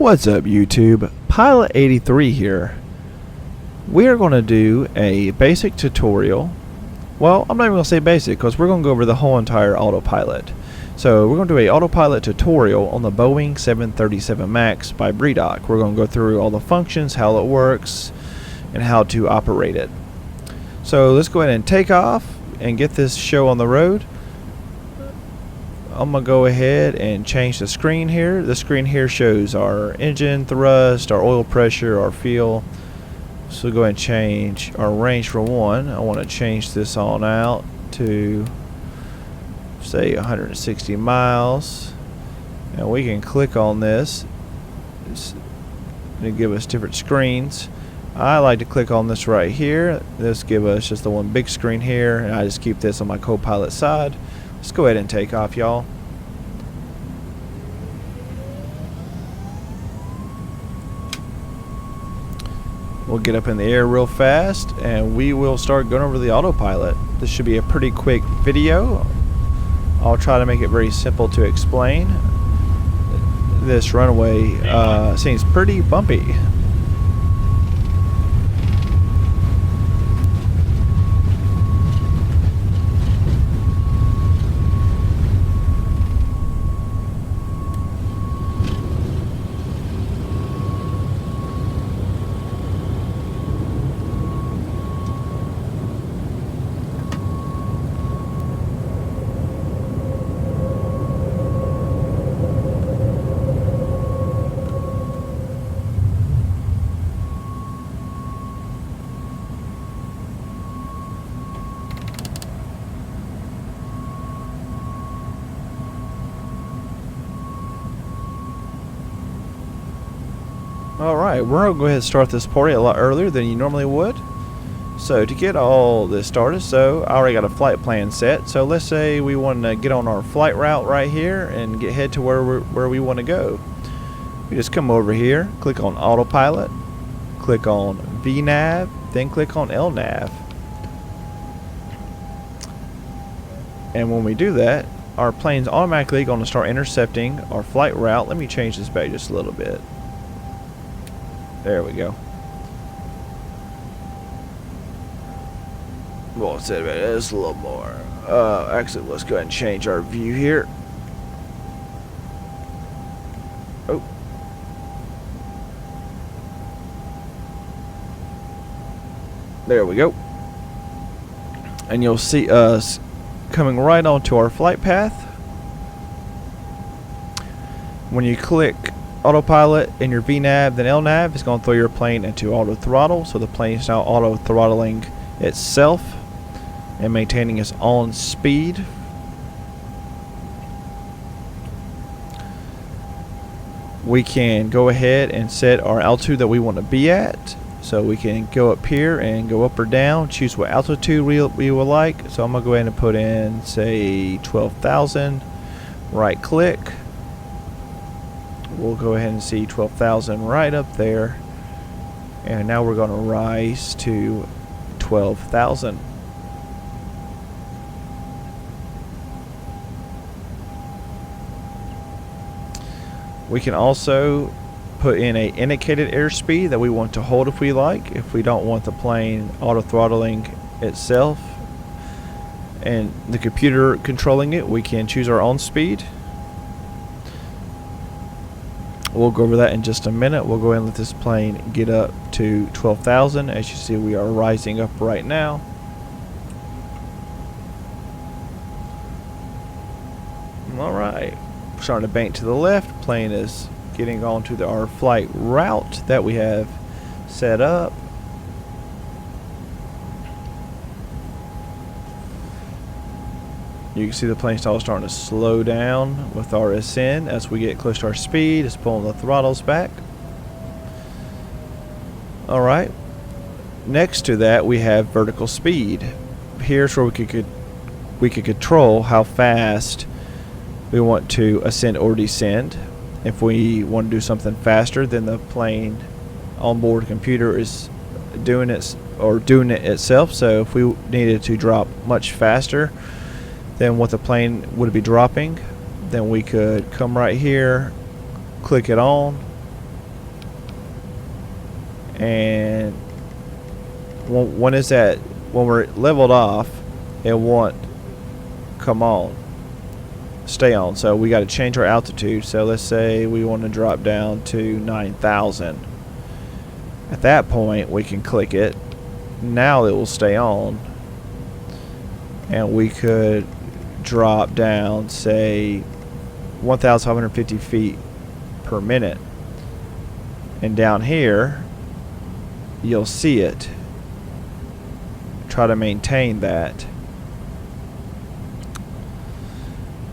What's up YouTube? Pilot 83 here. We are going to do a basic tutorial. Well, I'm not even going to say basic because we're going to go over the whole entire Autopilot. So we're going to do a Autopilot tutorial on the Boeing 737 MAX by Bredok. We're going to go through all the functions, how it works, and how to operate it. So let's go ahead and take off and get this show on the road. I'm going to go ahead and change the screen here. The screen here shows our engine thrust, our oil pressure, our fuel. So go ahead and change our range for 1. I want to change this on out to say 160 miles. And we can click on this to give us different screens. I like to click on this right here. This gives us just the one big screen here, and I just keep this on my co-pilot side. Let's go ahead and take off, y'all. We'll get up in the air real fast and we will start going over the Autopilot. This should be a pretty quick video. I'll try to make it very simple to explain. This runway seems pretty bumpy. Alright, we're going to go ahead and start this party a lot earlier than you normally would. So to get all this started, I already got a flight plan set. So let's say we want to get on our flight route right here and head to where we want to go. We just come over here, click on Autopilot, click on VNav, then click on LNav. And when we do that, our plane's automatically going to start intercepting our flight route. Let me change this back just a little bit. There we go. Well, let's say this a little more. Actually, let's go ahead and change our view here. Oh. There we go. And you'll see us coming right onto our flight path. When you click Autopilot in your VNav, then LNav, is going to throw your plane into auto throttle. So the plane is now auto throttling itself and maintaining its own speed. We can go ahead and set our altitude that we want to be at. So we can go up here and go up or down, choose what altitude we would like. So I'm going to go ahead and put in, say, 12,000. Right click. We'll go ahead and see 12,000 right up there, and now we're going to rise to 12,000. We can also put in a indicated airspeed that we want to hold if we like. If we don't want the plane auto throttling itself and the computer controlling it, we can choose our own speed. We'll go over that in just a minute. We'll go ahead and let this plane get up to 12,000. As you see, we are rising up right now. Alright, starting to bank to the left. Plane is getting onto our flight route that we have set up. You can see the plane starting to slow down with our ascend as we get close to our speed. It's pulling the throttles back. Alright. Next to that we have vertical speed. Here's where we could control how fast we want to ascend or descend. If we want to do something faster, then the plane onboard computer is doing it itself. So if we needed to drop much faster than what the plane would be dropping, then we could come right here, click it on, and when it's at, when we're leveled off, it won't come on, stay on. So we got to change our altitude. So let's say we want to drop down to 9,000. At that point we can click it. Now it will stay on, and we could drop down, say 1,550 feet per minute, and down here you'll see it. Try to maintain that.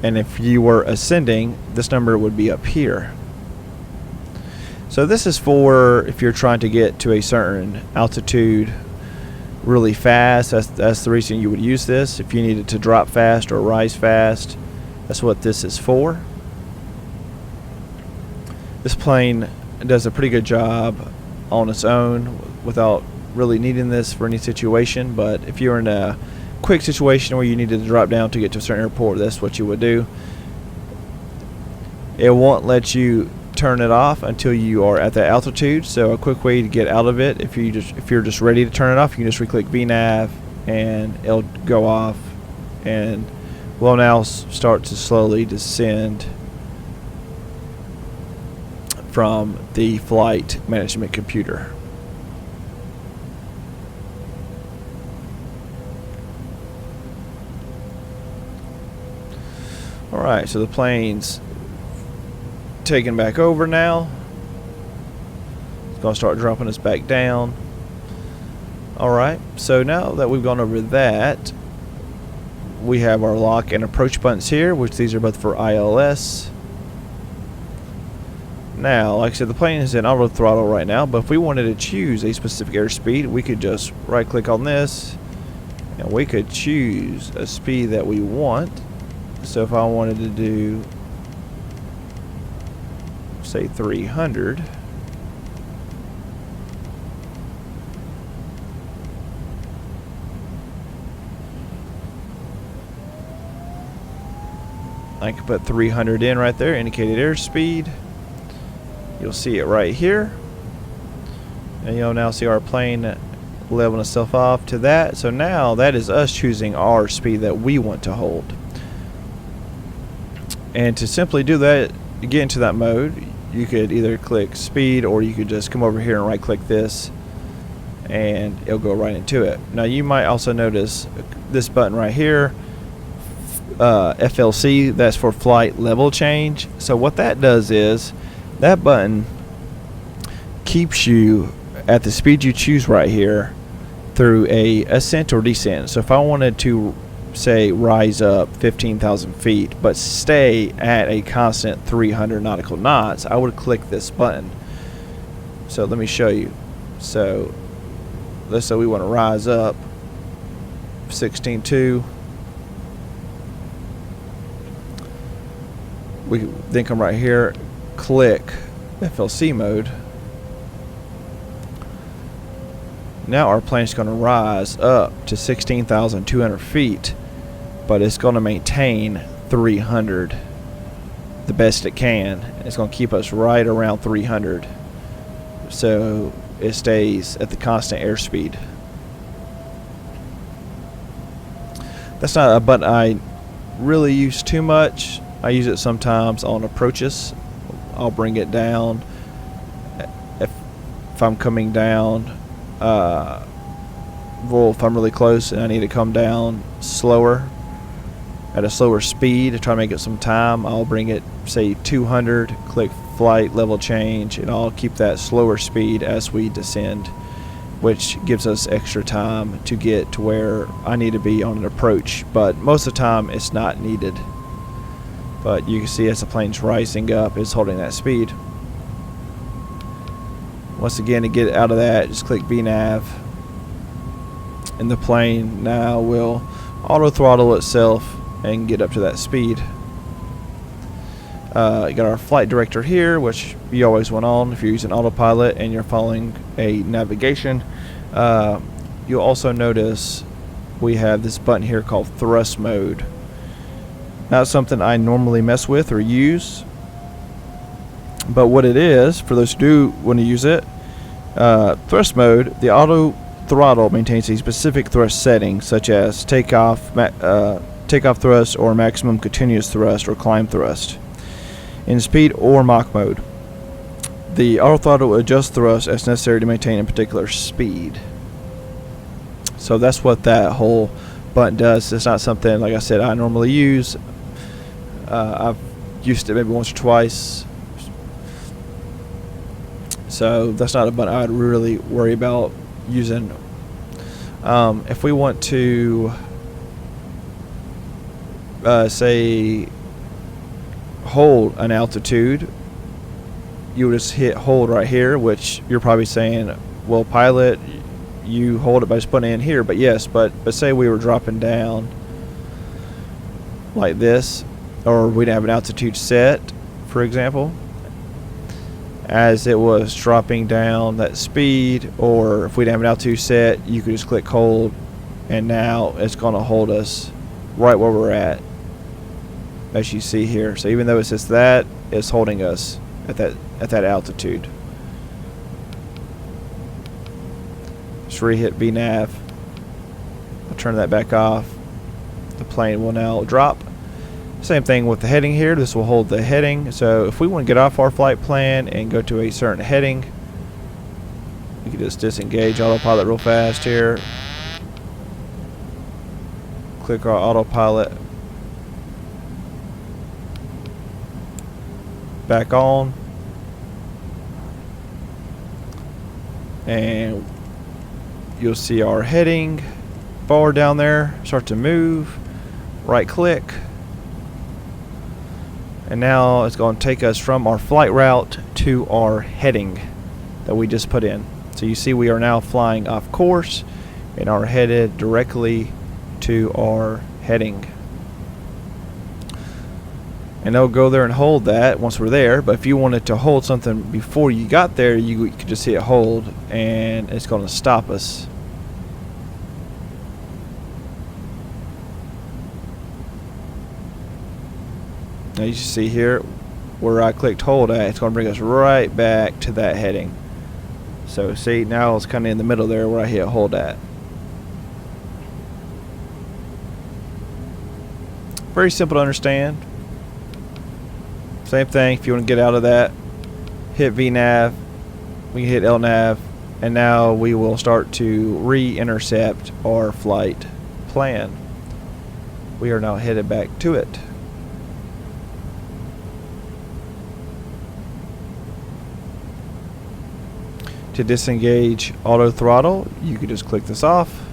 And if you were ascending, this number would be up here. So this is for if you're trying to get to a certain altitude really fast. That's the reason you would use this. If you needed to drop fast or rise fast, that's what this is for. This plane does a pretty good job on its own without really needing this for any situation, but if you're in a quick situation where you needed to drop down to get to a certain airport, that's what you would do. It won't let you turn it off until you are at that altitude. So a quick way to get out of it, if you're just ready to turn it off, you can just re-click VNav and it'll go off, and we'll now start to slowly descend from the flight management computer. Alright, so the plane's taken back over now. It's going to start dropping us back down. Alright, so now that we've gone over that, we have our lock and approach buttons here, which these are both for ILS. Now, like I said, the plane is in auto throttle right now, but if we wanted to choose a specific airspeed, we could just right click on this and we could choose a speed that we want. So if I wanted to do, say, 300, I can put 300 in right there, indicated airspeed. You'll see it right here, and you'll now see our plane leveling itself off to that. So now that is us choosing our speed that we want to hold. And to simply do that, to get into that mode, you could either click speed, or you could just come over here and right click this and it'll go right into it. Now you might also notice this button right here, FLC, that's for flight level change. So what that does is that button keeps you at the speed you choose right here through a ascent or descent. So if I wanted to, say, rise up 15,000 feet but stay at a constant 300 nautical knots, I would click this button. So let me show you. So let's say we want to rise up 16.2. We then come right here, click FLC mode. Now our plane's going to rise up to 16,200 feet, but it's going to maintain 300 the best it can. It's going to keep us right around 300, so it stays at the constant airspeed. That's not a button I really use too much. I use it sometimes on approaches. I'll bring it down if I'm coming down. Well, if I'm really close and I need to come down slower, at a slower speed to try to make it some time, I'll bring it, say, 200, click flight level change, and I'll keep that slower speed as we descend, which gives us extra time to get to where I need to be on an approach. But most of the time it's not needed. But you can see as the plane's rising up, it's holding that speed. Once again, to get out of that, just click VNav, and the plane now will auto throttle itself and get up to that speed. You got our flight director here, which you always want on if you're using Autopilot and you're following a navigation. You'll also notice we have this button here called thrust mode. Not something I normally mess with or use, but what it is, for those who do want to use it, Thrust mode, the auto throttle maintains a specific thrust setting, such as takeoff thrust or maximum continuous thrust or climb thrust. In speed or Mach mode, the auto throttle will adjust thrust as necessary to maintain a particular speed. So that's what that whole button does. It's not something, like I said, I normally use. I've used it maybe once or twice. So that's not a button I'd really worry about using. If we want to say hold an altitude, you would just hit hold right here, which you're probably saying, well, pilot, you hold it by just putting it in here. But yes, but say we were dropping down like this, or we didn't have an altitude set, for example, as it was dropping down that speed, or if we didn't have an altitude set, you could just click hold, and now it's going to hold us right where we're at, as you see here. So even though it says that, it's holding us at that altitude. Just re-hit VNav. I'll turn that back off. The plane will now drop. Same thing with the heading here. This will hold the heading. So if we want to get off our flight plan and go to a certain heading, we can just disengage autopilot real fast here. Click our autopilot back on, and you'll see our heading bar down there start to move. Right click, and now it's going to take us from our flight route to our heading that we just put in. So you see we are now flying off course and are headed directly to our heading. And they'll go there and hold that once we're there. But if you wanted to hold something before you got there, you could just hit hold, and it's going to stop us. Now you see here where I clicked hold at, it's going to bring us right back to that heading. So see, now it's kind of in the middle there where I hit hold at. Very simple to understand. Same thing, if you want to get out of that, hit VNav, we can hit LNav, and now we will start to re-intercept our flight plan. We are now headed back to it. To disengage auto throttle, you can just click this off.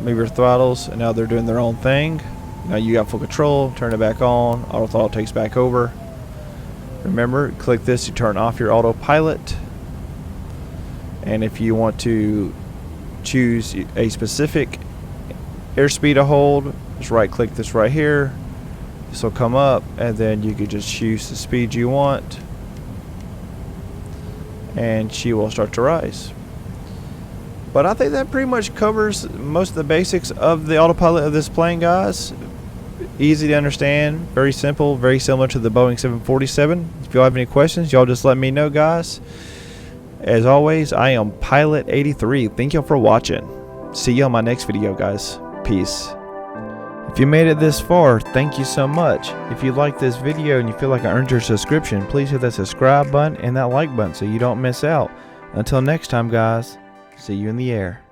Move your throttles, and now they're doing their own thing. Now you got full control, turn it back on, auto throttle takes back over. Remember, click this to turn off your autopilot. And if you want to choose a specific airspeed to hold, just right click this right here. This will come up, and then you can just choose the speed you want, and she will start to rise. But I think that pretty much covers most of the basics of the autopilot of this plane, guys. Easy to understand, very simple, very similar to the Boeing 747. If y'all have any questions, y'all just let me know, guys. As always, I am Pilot 83. Thank y'all for watching. See you on my next video, guys. Peace. If you made it this far, thank you so much. If you like this video and you feel like I earned your subscription, please hit that subscribe button and that like button so you don't miss out. Until next time, guys, see you in the air.